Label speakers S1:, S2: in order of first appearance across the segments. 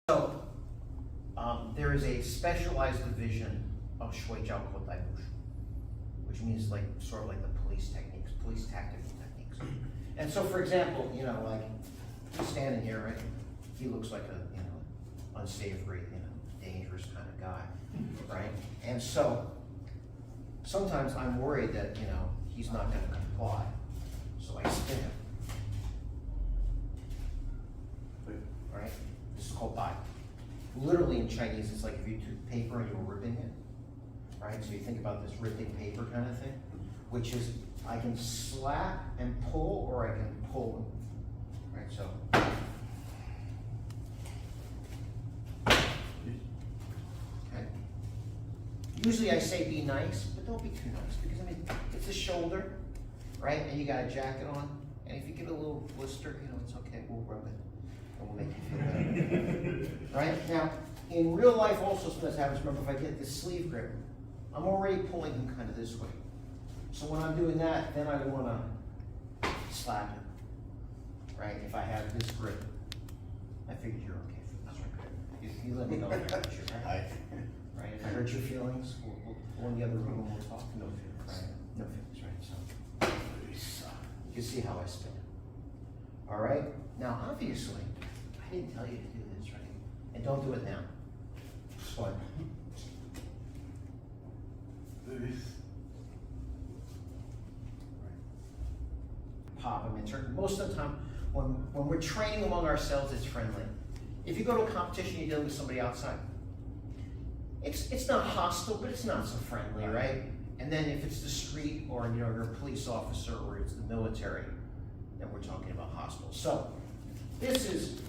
S1: So, there is a specialized division of Swai Jiao called Tai San, which means like sort of like the police techniques, police tactical techniques. And so, for example, you know, like he's standing here, right? He looks like a unsavory, dangerous kind of guy, right? And so sometimes I'm worried that he's not going to comply, so I spin him. Right? This is called Baai. Literally in Chinese, it's like if you took paper and you were ripping it, right? So you think about this ripping paper kind of thing, which is I can slap and pull, or I can pull, right? So. Okay. Usually I say be nice, but don't be too nice, because it's a shoulder, right? And you got a jacket on, and if you get a little blister, it's okay, we'll rub it. Will make you feel better. Right? Now, in real life also sometimes happens, remember, if I get this sleeve grip, I'm already pulling him kind of this way. So when I'm doing that, then I want to slap him. Right? If I have this grip. I figured you're okay for this one. You let me know if I hurt you, right? Right? If I hurt your feelings, we'll go in the other room and we'll talk. No feelings. Right? No feelings, right? So you can see how I spin it. All right? Now, obviously, I didn't tell you to do this, right? And don't do it now. But pop them in turn. Most of the time, when we're training among ourselves, it's friendly. If you go to a competition, you're dealing with somebody outside. It's not hostile, but it's not so friendly, right? And then if it's the street, or you're a police officer, or it's the military, then we're talking about hostile. So this is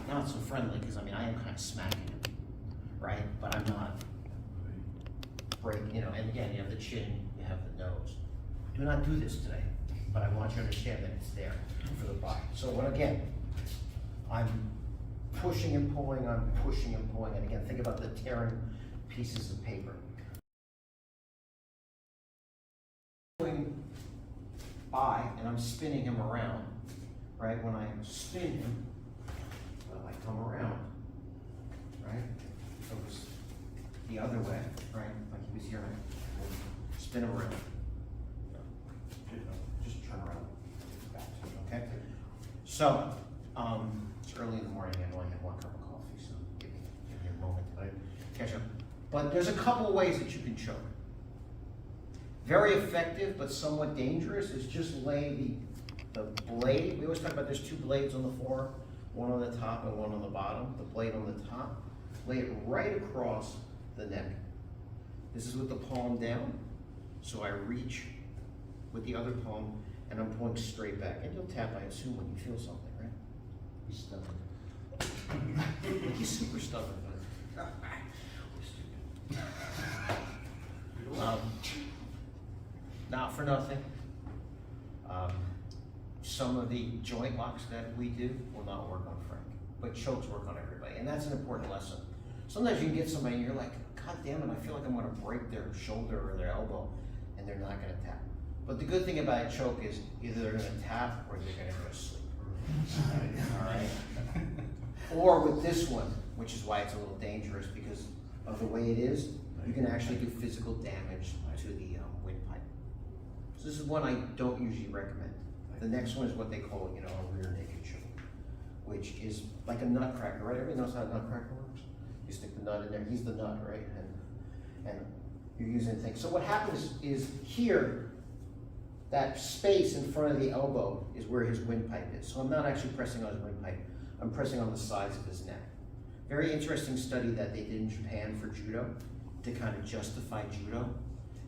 S1: not so friendly, because I am kind of smacking him, right? But I'm not breaking, and again, you have the chin, you have the nose. Do not do this today, but I want you to understand that it's there for the body. So when, again, I'm pushing and pulling, I'm pushing and pulling, and again, think about the tearing pieces of paper. By, and I'm spinning him around, right? When I spin him, I come around, right? So it was the other way, right? Like he was here, spin him around. Just turn around, back to me, okay? So, it's early in the morning, I only had 1 cup of coffee, so give me a moment to catch up. But there's a couple of ways that you can choke. Very effective, but somewhat dangerous, is just lay the blade. We always talk about there's 2 blades on the floor, one on the top and one on the bottom. The blade on the top, lay it right across the neck. This is with the palm down, so I reach with the other palm, and I'm pulling straight back. And you'll tap, I assume, when you feel something, right? He's stubborn. He's super stubborn, but not for nothing. Some of the joint locks that we do will not work on Frank, but chokes work on everybody, and that's an important lesson. Sometimes you can get somebody and you're like, God damn it, I feel like I'm gonna break their shoulder or their elbow, and they're not gonna tap. But the good thing about a choke is either they're gonna tap or they're gonna go to sleep. All right? Or with this one, which is why it's a little dangerous, because of the way it is, you can actually do physical damage to the windpipe. So this is one I don't usually recommend. The next one is what they call, a rear naked choke, which is like a nutcracker, right? Everybody knows how a nutcracker works. You stick the nut in there. He's the nut, right? And you're using things. So what happens is here, that space in front of the elbow is where his windpipe is. So I'm not actually pressing on his windpipe. I'm pressing on the sides of his neck. Very interesting study that they did in Japan for judo to kind of justify judo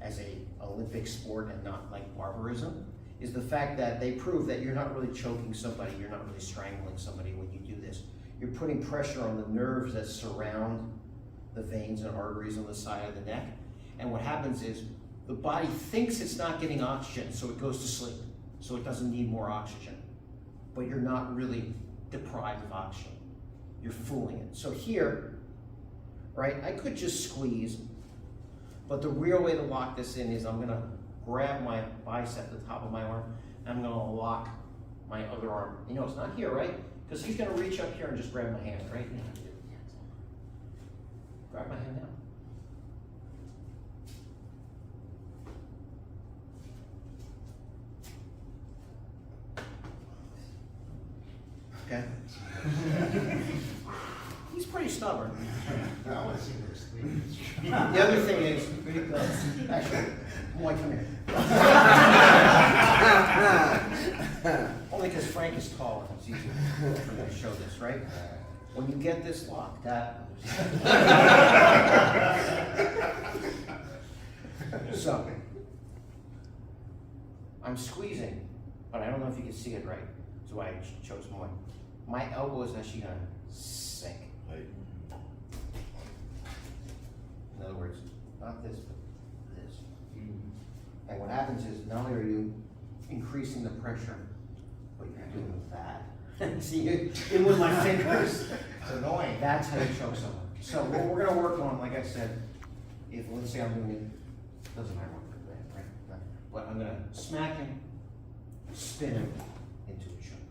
S1: as a Olympic sport and not like barbarism, is the fact that they prove that you're not really choking somebody, you're not really strangling somebody when you do this. You're putting pressure on the nerves that surround the veins and arteries on the side of the neck. And what happens is the body thinks it's not getting oxygen, so it goes to sleep. So it doesn't need more oxygen. But you're not really deprived of oxygen. You're fooling it. So here, right, I could just squeeze, but the real way to lock this in is I'm gonna grab my bicep, the top of my arm, and I'm gonna lock my other arm. It's not here, right? Because he's going to reach up here and just grab my hand, right? grab my hand now. Okay. He's pretty stubborn.
S2: I want to see those sleeves.
S1: The other thing is, actually, boy, come here. Only because Frank is tall and it's easier for me to show this, right? When you get this locked, that. So, I'm squeezing, but I don't know if you can see it right. That's why I chose more. My elbow is actually gonna sink. In other words, not this, but this. And what happens is, not only are you increasing the pressure, but you're doing that. See, it with my fingers.
S2: It's annoying.
S1: That's how you choke someone. So what we're gonna work on, like I said, if let's say I'm doing it, doesn't matter what I'm doing, right? But I'm gonna smack him, spin him into a choke.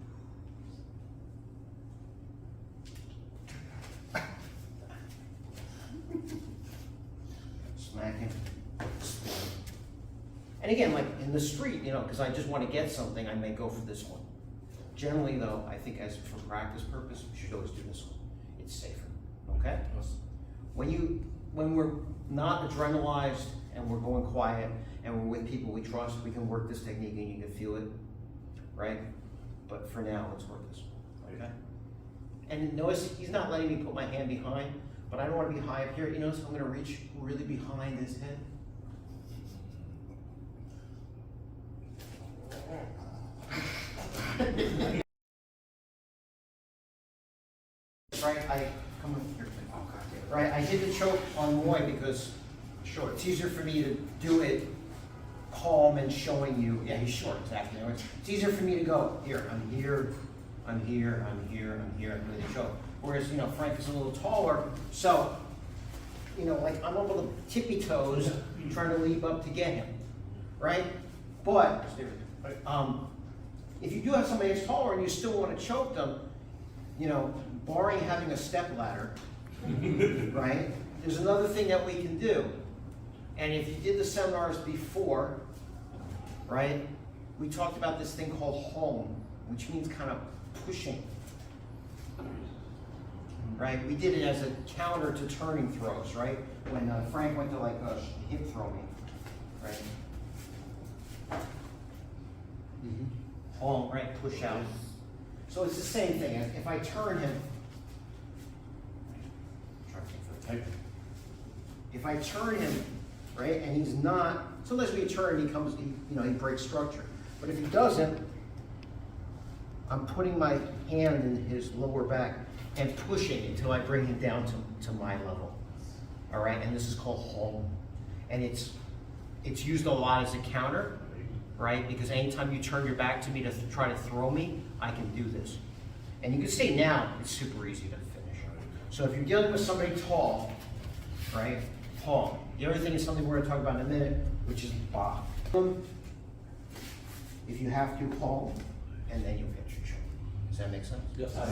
S1: Smack him, spin him. And again, like in the street, you know, because I just want to get something, I may go for this one. Generally though, I think as for practice purpose, we should always do this one. It's safer, okay? When we're not adrenalized and we're going quiet and we're with people we trust, we can work this technique and you can feel it, right? But for now, let's work this one, okay? And notice he's not letting me put my hand behind, but I don't want to be high up here. You notice I'm going to reach really behind his head. Right, come on here. Right, I did the choke on Muay because sure, it's easier for me to do it calm and showing you. Yeah, he's short, exactly. It's easier for me to go here. I'm here. I'm here. I'm here. I'm here. I'm doing the choke. Whereas you know Frank is a little taller, so you know like I'm on the tippy toes trying to leap up to get him, right? But if you do have somebody that's taller and you still want to choke them, you know, barring having a step ladder, right? There's another thing that we can do. And if you did the seminars before, right, we talked about this thing called home, which means kind of pushing, right? We did it as a counter to turning throws, right? When Frank went to like hip throw me, right? Home, right, push out. So it's the same thing. If I turn him, if I turn him, right, and he's not, sometimes when you turn, he comes, he breaks structure. But if he doesn't, I'm putting my hand in his lower back and pushing until I bring him down to my level. All right, and this is called home. And it's used a lot as a counter, right? Because anytime you turn your back to me to try to throw me, I can do this. And you can see now, it's super easy to finish. So if you're dealing with somebody tall, right, tall. The other thing is something we're gonna talk about in a minute, which is ba. If you have to, home, and then you'll get your choke. Does that make sense?
S3: Yes.